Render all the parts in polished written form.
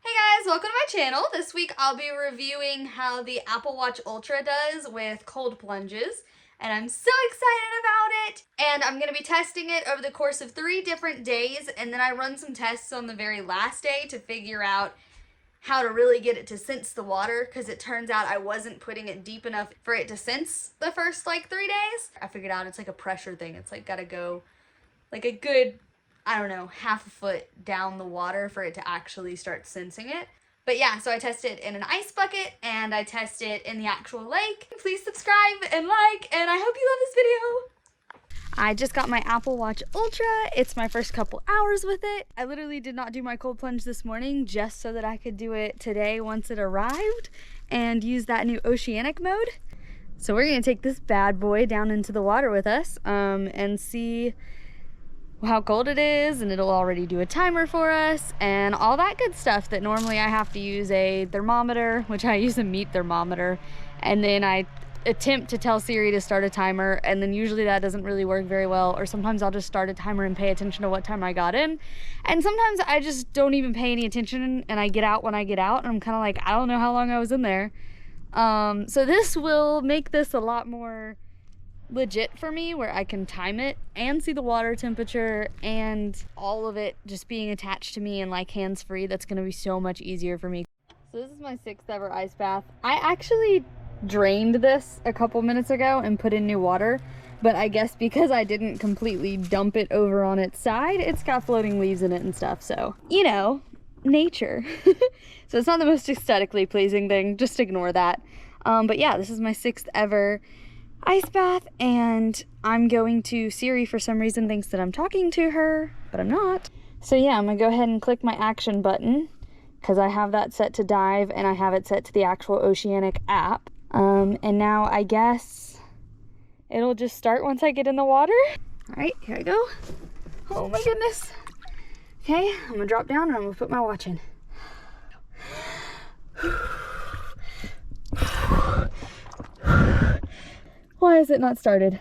Hey guys, welcome to my channel. This week I'll be reviewing how the Apple Watch Ultra does with cold plunges, and I'm so excited about it. And I'm going to be testing it over the course of 3 different days, and then I run some tests on the very last day to figure out how to really get it to sense the water, because it turns out I wasn't putting it deep enough for it to sense the first 3 days. I figured out it's like a pressure thing. It's like gotta go like a good, I don't know, half a foot down the water for it to actually start sensing it. But yeah, so I test it in an ice bucket and I test it in the actual lake. Please subscribe and like, and I hope you love this video. I just got my Apple Watch Ultra. It's my first couple hours with it. I literally did not do my cold plunge this morning just so that I could do it today once it arrived and use that new oceanic mode. So we're gonna take this bad boy down into the water with us and see how cold it is, and it'll already do a timer for us and all that good stuff that normally I have to use a thermometer, which I use a meat thermometer, and then I attempt to tell Siri to start a timer, and then usually that doesn't really work very well, or sometimes I'll just start a timer and pay attention to what time I got in, and sometimes I just don't even pay any attention and I get out when I get out and I'm kind of like, I don't know how long I was in there. So this will make this a lot more legit for me, where I can time it and see the water temperature and all of it just being attached to me and like hands-free. That's going to be so much easier for me. So this is my 6th ever ice bath. I actually drained this a couple minutes ago and put in new water, but I guess because I didn't completely dump it over on its side, it's got floating leaves in it and stuff, so you know, nature. So it's not the most aesthetically pleasing thing, just ignore that. But yeah, this is my 6th ever ice bath, and I'm going to, Siri for some reason thinks that I'm talking to her, but I'm not. So yeah, I'm gonna go ahead and click my action button because I have that set to dive and I have it set to the actual Oceanic app. And now I guess it'll just start once I get in the water. All right, here I go. Oh my goodness. Okay, I'm gonna drop down and I'm gonna put my watch in. Why is it not started?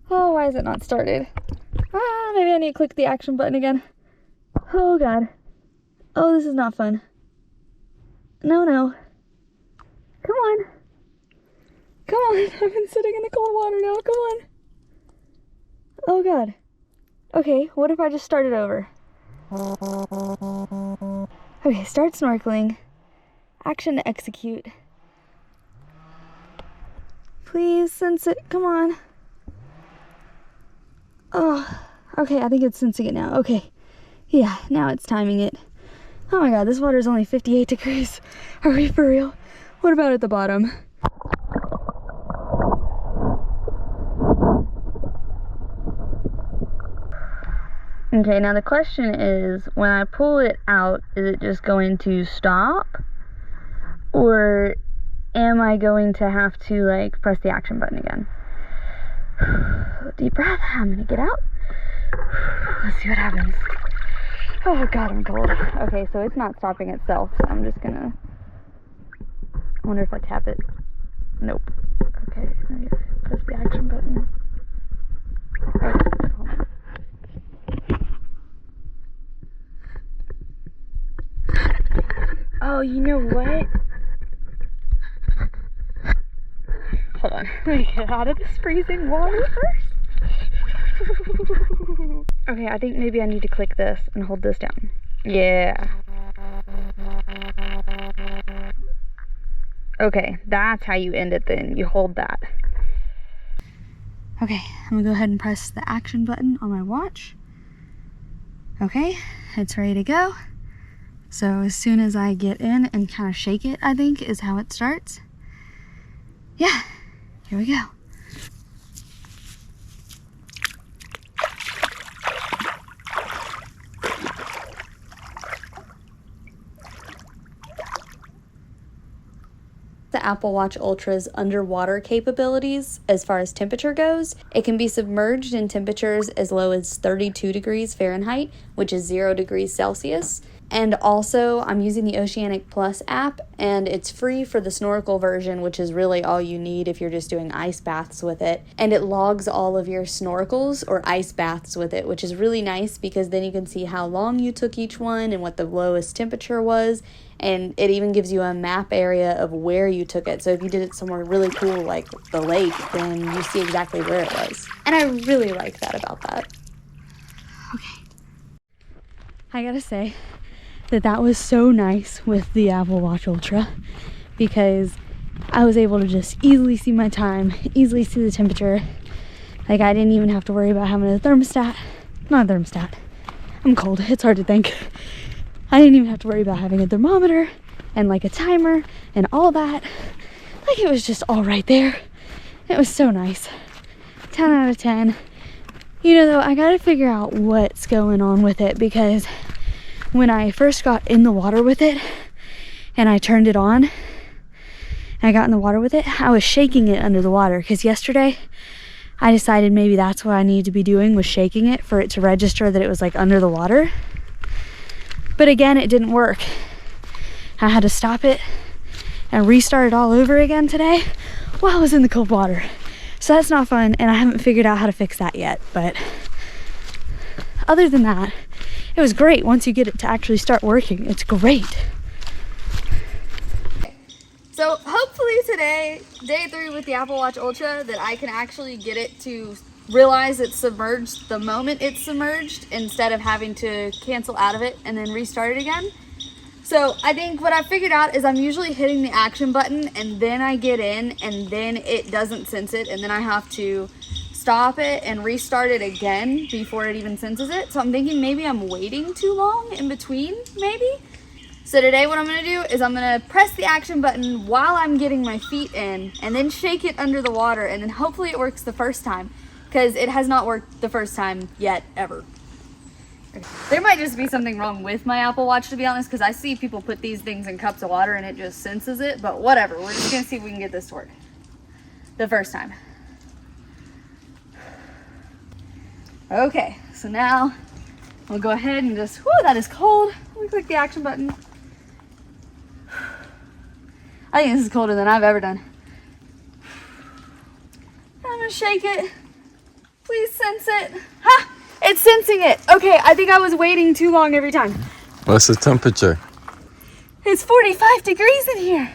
Oh, why is it not started? Maybe I need to click the action button again. Oh God. Oh, this is not fun. No. Come on. Come on. I've been sitting in the cold water now. Come on. Oh God. Okay, what if I just started over? Okay, start snorkeling. Action to execute. Please sense it. Come on. Oh, okay. I think it's sensing it now. Okay. Yeah, now it's timing it. Oh my God, this water is only 58 degrees. Are we for real? What about at the bottom? Okay, now the question is, when I pull it out, is it just going to stop? Or am I going to have to like press the action button again? Deep breath. I'm gonna get out. Let's see what happens. Oh God, I'm cold. Okay, so it's not stopping itself. So I'm just gonna, I wonder if I tap it. Nope. Okay, I'm gonna press the action button. Oh, you know what? Hold on, let me get out of this freezing water first. Okay, I think maybe I need to click this and hold this down. Yeah. Okay, that's how you end it then. You hold that. Okay, I'm gonna go ahead and press the action button on my watch. Okay, it's ready to go. So as soon as I get in and kind of shake it, I think is how it starts. Yeah. Here we go. The Apple Watch Ultra's underwater capabilities as far as temperature goes, it can be submerged in temperatures as low as 32 degrees Fahrenheit, which is 0 degrees Celsius. And also, I'm using the Oceanic Plus app, and it's free for the snorkel version, which is really all you need if you're just doing ice baths with it. And it logs all of your snorkels or ice baths with it, which is really nice because then you can see how long you took each one and what the lowest temperature was. And it even gives you a map area of where you took it. So if you did it somewhere really cool like the lake, then you see exactly where it was. And I really like that about that. Okay. I gotta say that was so nice with the Apple Watch Ultra because I was able to just easily see my time, easily see the temperature. Like, I didn't even have to worry about having a thermostat. Not a thermostat. I'm cold. It's hard to think. I didn't even have to worry about having a thermometer and like a timer and all that. Like, it was just all right there. It was so nice. 10 out of 10. You know, though, I gotta figure out what's going on with it because when I first got in the water with it and I turned it on and I got in the water with it, I was shaking it under the water because yesterday I decided maybe that's what I needed to be doing, was shaking it for it to register that it was like under the water. But again, it didn't work. I had to stop it and restart it all over again today while I was in the cold water. So that's not fun, and I haven't figured out how to fix that yet. But other than that, it was great. Once you get it to actually start working, it's great. So hopefully today, day 3 with the Apple Watch Ultra, that I can actually get it to realize it's submerged the moment it's submerged instead of having to cancel out of it and then restart it again. So I think what I figured out is I'm usually hitting the action button and then I get in and then it doesn't sense it and then I have to stop it and restart it again before it even senses it. So I'm thinking maybe I'm waiting too long in between, maybe. So today what I'm gonna do is I'm gonna press the action button while I'm getting my feet in and then shake it under the water and then hopefully it works the first time, because it has not worked the first time yet, ever. There might just be something wrong with my Apple Watch, to be honest, because I see people put these things in cups of water and it just senses it, but whatever. We're just gonna see if we can get this to work the first time. Okay, so now we'll go ahead and just, whoo, that is cold. Let me click the action button. I think this is colder than I've ever done. I'm gonna shake it. Please sense it. Ha! It's sensing it. Okay, I think I was waiting too long every time. What's the temperature? It's 45 degrees in here.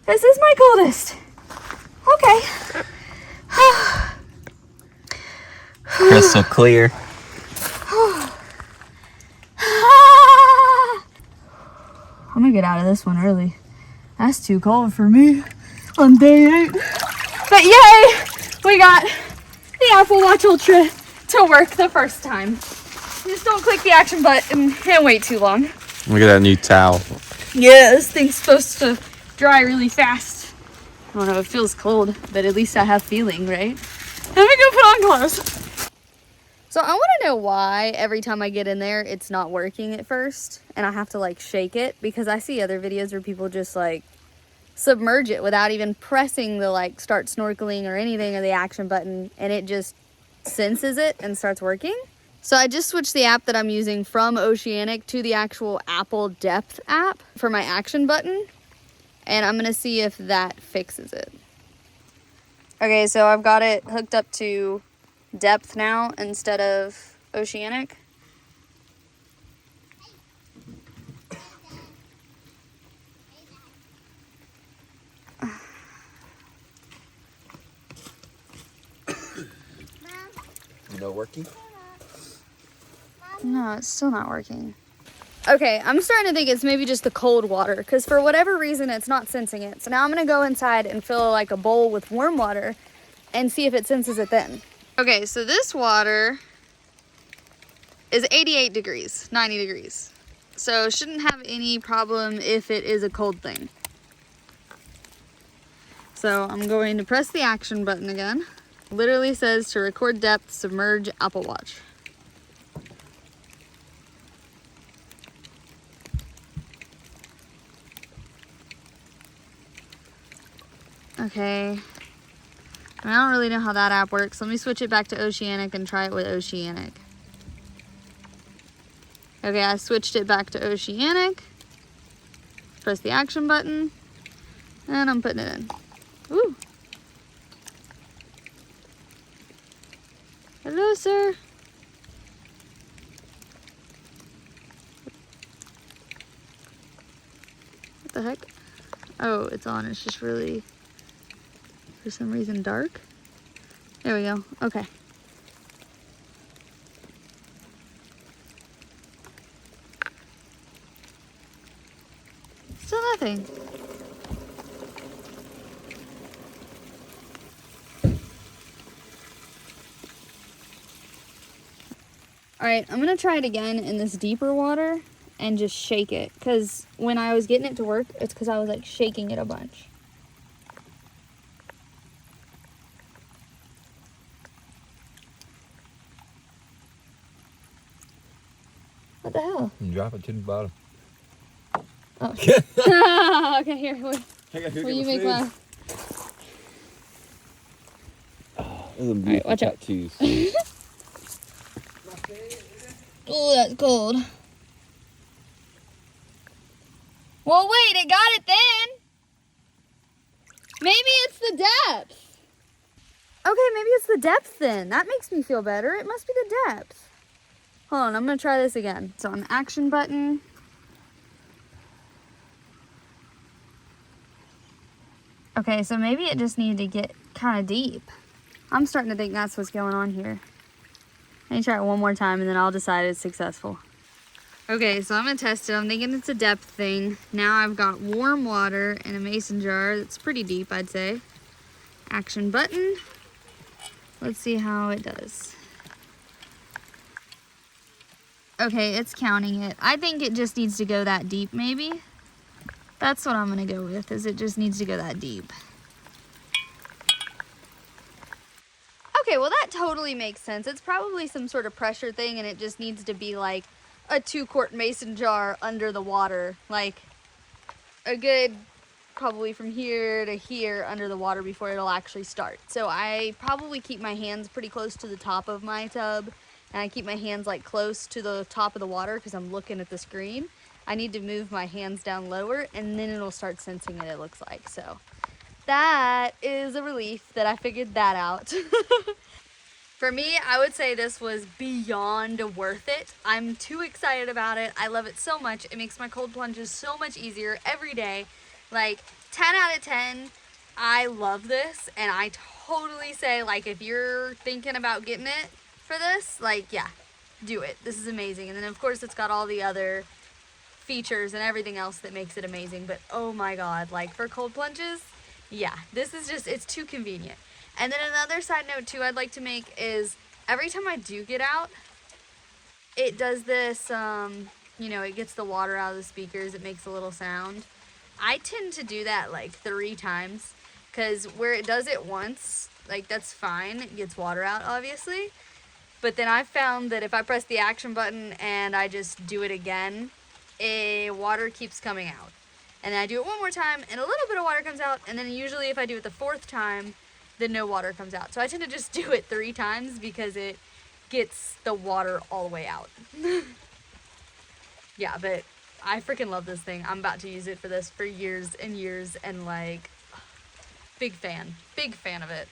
This is my coldest. Okay. Crystal clear. I'm gonna get out of this one early. That's too cold for me on day 8. But yay! We got the Apple Watch Ultra to work the first time. Just don't click the action button and wait too long. Look at that new towel. Yeah, this thing's supposed to dry really fast. I don't know, it feels cold, but at least I have feeling, right? Let me go put on clothes. So I want to know why every time I get in there, it's not working at first. And I have to like shake it, because I see other videos where people just like submerge it without even pressing the like start snorkeling or anything or the action button, and it just senses it and starts working. So I just switched the app that I'm using from Oceanic to the actual Apple Depth app for my action button, and I'm gonna see if that fixes it. Okay, so I've got it hooked up to Depth now instead of Oceanic. You know, working? No, it's still not working. Okay, I'm starting to think it's maybe just the cold water, because for whatever reason it's not sensing it. So now I'm gonna go inside and fill like a bowl with warm water and see if it senses it then. Okay, so this water is 88 degrees, 90 degrees. So shouldn't have any problem if it is a cold thing. So I'm going to press the action button again. Literally says to record depth, submerge Apple Watch. Okay. I don't really know how that app works. Let me switch it back to Oceanic and try it with Oceanic. Okay, I switched it back to Oceanic. Press the action button, and I'm putting it in. Ooh. Hello, sir. What the heck? Oh, it's on. It's just really, for some reason, dark. There we go. Okay. Still nothing. All right, I'm gonna try it again in this deeper water and just shake it. Cause when I was getting it to work, it's cause I was like shaking it a bunch. What the hell? You drop it to the bottom. Oh. Okay, here. Wait. Will Will you make my... Alright, watch out. Cheese. Oh, that's cold. Well, wait, it got it then. Maybe it's the depth. Okay, maybe it's the depth then. That makes me feel better. It must be the depth. Hold on, I'm gonna try this again. So on the action button. Okay, so maybe it just needed to get kind of deep. I'm starting to think that's what's going on here. Let me try it one more time and then I'll decide it's successful. Okay, so I'm gonna test it. I'm thinking it's a depth thing. Now I've got warm water in a mason jar that's pretty deep, I'd say. Action button. Let's see how it does. Okay, it's counting it. I think it just needs to go that deep, maybe. That's what I'm gonna go with, is it just needs to go that deep. Okay, well that totally makes sense. It's probably some sort of pressure thing and it just needs to be like a 2-quart mason jar under the water. Like a good, probably from here to here under the water before it'll actually start. So I probably keep my hands pretty close to the top of my tub and I keep my hands like close to the top of the water because I'm looking at the screen. I need to move my hands down lower and then it'll start sensing it looks like. So that is a relief that I figured that out. For me, I would say this was beyond worth it. I'm too excited about it. I love it so much. It makes my cold plunges so much easier every day. Like 10 out of 10. I love this and I totally say like if you're thinking about getting it for this, like yeah, do it. This is amazing. And then of course it's got all the other features and everything else that makes it amazing. But oh my God, like for cold plunges, yeah, this is just, it's too convenient. And then another side note too I'd like to make is every time I do get out, it does this, you know, it gets the water out of the speakers, it makes a little sound. I tend to do that like 3 times because where it does it once, like that's fine, it gets water out obviously. But then I've found that if I press the action button and I just do it again, water keeps coming out. And then I do it one more time and a little bit of water comes out, and then usually if I do it the 4th time, then no water comes out. So I tend to just do it 3 times because it gets the water all the way out. Yeah, but I freaking love this thing. I'm about to use it for this for years and years and like, big fan of it.